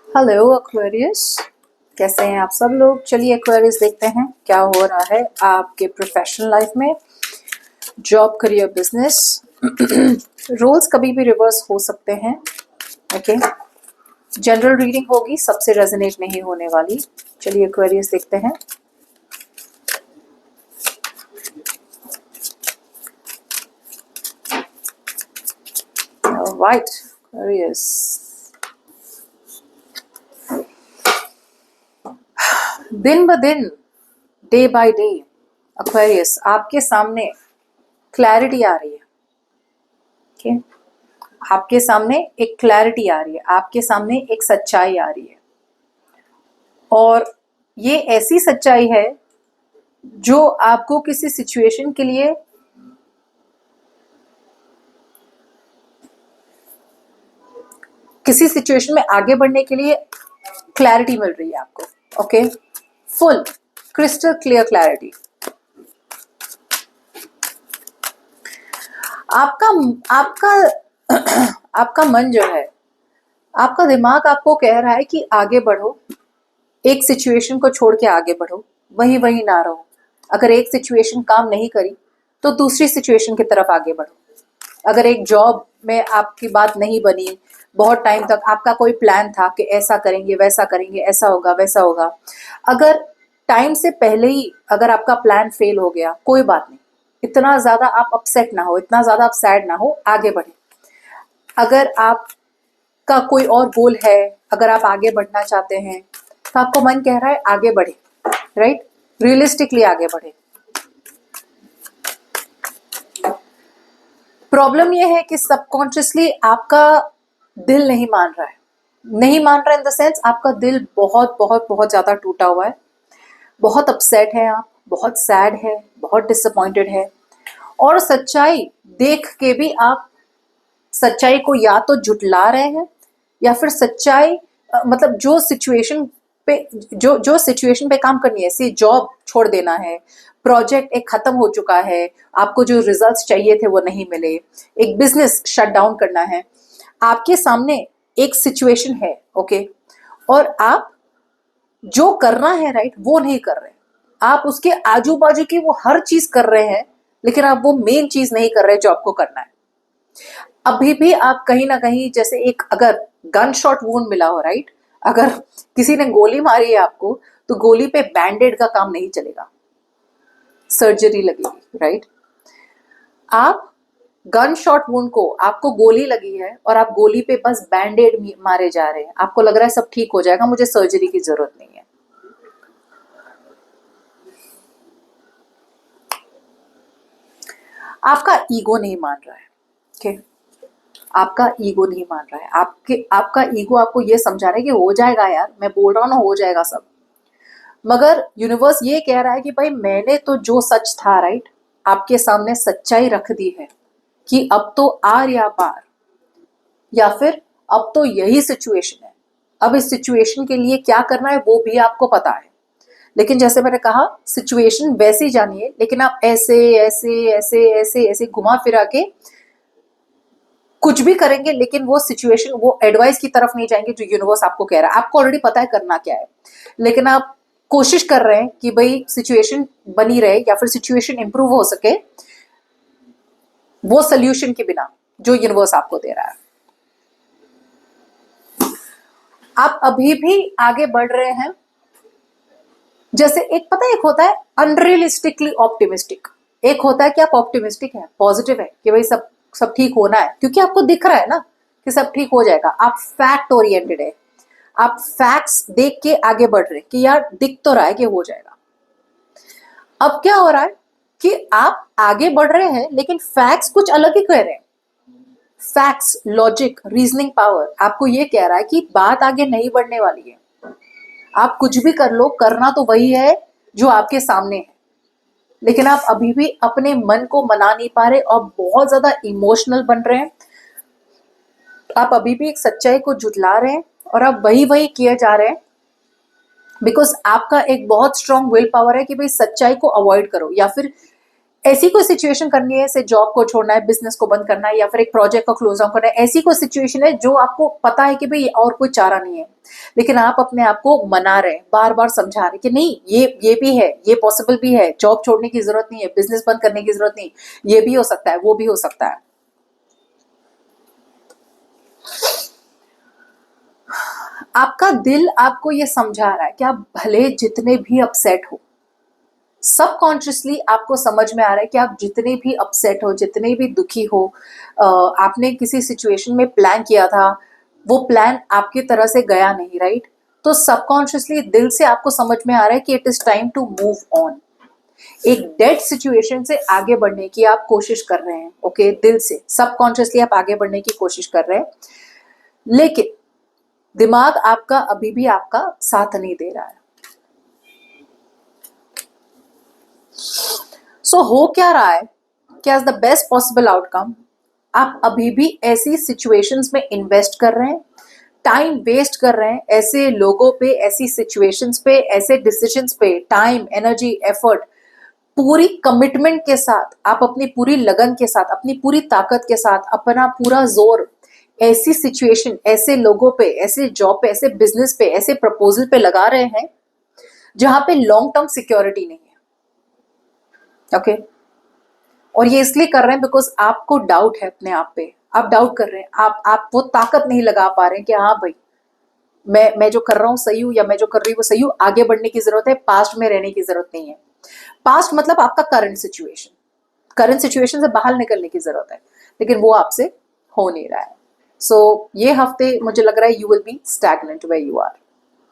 Hello Aquarius, कैसे हैं आप सब लोग। चलिए एक्वेरियस देखते हैं क्या हो रहा है आपके प्रोफेशनल लाइफ में, जॉब, करियर, बिजनेस। रोल्स कभी भी रिवर्स हो सकते हैं। ओके, जनरल रीडिंग होगी, सबसे रेजोनेट नहीं होने वाली। चलिए एक्वेरियस देखते हैं। राइट एक्वेरियस, दिन ब दिन, डे बाय डे एक्वेरियस आपके सामने क्लैरिटी आ रही है। ओके, आपके सामने एक क्लैरिटी आ रही है, आपके सामने एक सच्चाई आ रही है, और ये ऐसी सच्चाई है जो आपको किसी सिचुएशन के लिए किसी सिचुएशन में आगे बढ़ने के लिए क्लैरिटी मिल रही है आपको। Okay, full crystal clear clarity. आपका आपका आपका मन जो है, आपका दिमाग आपको कह रहा है कि आगे बढ़ो, एक सिचुएशन को छोड़ के आगे बढ़ो, वहीं वहीं ना रहो। अगर एक सिचुएशन काम नहीं करी तो दूसरी सिचुएशन की तरफ आगे बढ़ो। अगर एक जॉब में आपकी बात नहीं बनी, बहुत टाइम तक आपका कोई प्लान था कि ऐसा करेंगे वैसा करेंगे, ऐसा होगा वैसा होगा, अगर टाइम से पहले ही अगर आपका प्लान फेल हो गया, कोई बात नहीं, इतना ज्यादा आप अपसेट ना हो, इतना ज्यादा आप सैड ना हो, आगे बढ़े। अगर आपका कोई और गोल है, अगर आप आगे बढ़ना चाहते हैं तो आपको मन कह रहा है आगे बढ़े, राइट, रियलिस्टिकली आगे बढ़े। प्रॉब्लम यह है कि सबकॉन्शियसली आपका दिल नहीं मान रहा है। नहीं मान रहा इन द सेंस, आपका दिल बहुत बहुत बहुत ज्यादा टूटा हुआ है, बहुत अपसेट है, आप बहुत सैड है, बहुत डिसअपॉइंटेड है। और सच्चाई देख के भी आप सच्चाई को या तो झुटला रहे हैं, या फिर सच्चाई मतलब जो सिचुएशन पे काम करनी है, सी जॉब छोड़ देना है, प्रोजेक्ट एक खत्म हो चुका है, आपको जो रिजल्ट्स चाहिए थे वो नहीं मिले, एक बिजनेस शट डाउन करना है, आपके सामने एक सिचुएशन है। ओके, और आप जो करना है, राइट, वो नहीं कर रहे। आप उसके आजू बाजू की वो हर चीज कर रहे हैं, लेकिन आप वो मेन चीज नहीं कर रहे जो आपको करना है। अभी भी आप कहीं ना कहीं, जैसे एक अगर गन शॉट वूंड मिला हो, राइट, अगर किसी ने गोली मारी है आपको, तो गोली पे बैंडेड का काम नहीं चलेगा, सर्जरी लगेगी, राइट। आप गन शॉट वुंड को, आपको गोली लगी है और आप गोली पे बस बैंडेड मारे जा रहे हैं, आपको लग रहा है सब ठीक हो जाएगा, मुझे सर्जरी की जरूरत नहीं है। आपका ईगो नहीं मान रहा है। ओके, आपका ईगो नहीं मान रहा है, आपका ईगो आपको ये समझा रहा है कि हो जाएगा यार, मैं बोल रहा हूं ना, हो जाएगा सब। मगर यूनिवर्स ये कह रहा है कि भाई मैंने तो जो सच था, राइट, आपके सामने सच्चाई रख दी है कि अब तो आर या पार, या फिर अब तो यही सिचुएशन है। अब इस सिचुएशन के लिए क्या करना है वो भी आपको पता है, लेकिन जैसे मैंने कहा, सिचुएशन वैसे ही जानिए, लेकिन आप ऐसे ऐसे ऐसे ऐसे ऐसे घुमा फिरा के कुछ भी करेंगे, लेकिन वो सिचुएशन, वो एडवाइस की तरफ नहीं जाएंगे जो यूनिवर्स आपको कह रहा है। आपको ऑलरेडी पता है करना क्या है, लेकिन आप कोशिश कर रहे हैं कि भाई सिचुएशन बनी रहे, या फिर सिचुएशन इंप्रूव हो सके वो सोल्यूशन के बिना जो यूनिवर्स आपको दे रहा है। आप अभी भी आगे बढ़ रहे हैं। जैसे एक पता है, एक होता है अनरियलिस्टिकली ऑप्टिमिस्टिक, एक होता है कि आप ऑप्टिमिस्टिक है, पॉजिटिव है कि भाई सब सब ठीक होना है, क्योंकि आपको दिख रहा है ना कि सब ठीक हो जाएगा। आप फैक्ट ओरिएंटेड है, आप फैक्ट्स देख के आगे बढ़ रहे हैं कि यार दिख तो रहा है कि हो जाएगा। अब क्या हो रहा है कि आप आगे बढ़ रहे हैं, लेकिन फैक्ट्स कुछ अलग ही कह रहे हैं। फैक्ट्स, लॉजिक, रीजनिंग पावर आपको ये कह रहा है कि बात आगे नहीं बढ़ने वाली है। आप कुछ भी कर लो, करना तो वही है जो आपके सामने है, लेकिन आप अभी भी अपने मन को मना नहीं पा रहे और बहुत ज्यादा इमोशनल बन रहे हैं। आप अभी भी एक सच्चाई को झुटला रहे हैं और आप वही वही किए जा रहे हैं, बिकॉज आपका एक बहुत स्ट्रांग विल पावर है कि भाई सच्चाई को अवॉइड करो, या फिर ऐसी कोई सिचुएशन करनी है, जैसे जॉब को छोड़ना है, बिजनेस को बंद करना है, या फिर एक प्रोजेक्ट को क्लोज डाउन करना है, ऐसी कोई सिचुएशन है जो आपको पता है कि भाई और कोई चारा नहीं है, लेकिन आप अपने आप को मना रहे हैं, बार बार समझा रहे कि नहीं, ये भी है, ये पॉसिबल भी है, जॉब छोड़ने की जरूरत नहीं है, बिजनेस बंद करने की जरूरत नहीं, ये भी हो सकता है, वो भी हो सकता है। आपका दिल आपको ये समझा रहा है कि आप भले जितने भी अपसेट हो, सबकॉन्शियसली आपको समझ में आ रहा है कि आप जितने भी अपसेट हो, जितने भी दुखी हो, आपने किसी सिचुएशन में प्लान किया था, वो प्लान आपकी तरह से गया नहीं, राइट? तो सबकॉन्शियसली दिल से आपको समझ में आ रहा है कि it is time to move on. एक डेड सिचुएशन से आगे बढ़ने की आप कोशिश कर रहे हैं, ओके? दिल से सबकॉन्शियसली आप आगे बढ़ने की कोशिश कर रहे हैं, लेकिन दिमाग आपका अभी भी आपका साथ नहीं दे रहा है। सो हो क्या रहा है कि as the best possible outcome आप अभी भी ऐसी सिचुएशंस में इन्वेस्ट कर रहे हैं, टाइम वेस्ट कर रहे हैं ऐसे लोगों पे, ऐसी सिचुएशंस पे, ऐसे डिसीजंस पे, टाइम, एनर्जी, एफर्ट, पूरी कमिटमेंट के साथ, आप अपनी पूरी लगन के साथ, अपनी पूरी ताकत के साथ, अपना पूरा जोर ऐसी सिचुएशन, ऐसे लोगों पे, ऐसे जॉब पे, ऐसे बिजनेस पे, ऐसे प्रपोजल पे लगा रहे हैं जहां पे लॉन्ग टर्म सिक्योरिटी नहीं है, ओके? और ये इसलिए कर रहे हैं बिकॉज आपको डाउट है अपने आप पे, आप डाउट कर रहे हैं, आप वो ताकत नहीं लगा पा रहे हैं कि हाँ भाई, मैं जो कर रहा हूँ सही हूँ, या मैं जो कर रही हूँ वो सही हूँ, आगे बढ़ने की जरूरत है, पास्ट में रहने की जरूरत नहीं है। पास्ट मतलब आपका करंट सिचुएशन से बाहर निकलने की जरूरत है, लेकिन वो आपसे हो नहीं रहा है। सो ये हफ्ते मुझे लग रहा है you will be stagnant where you are.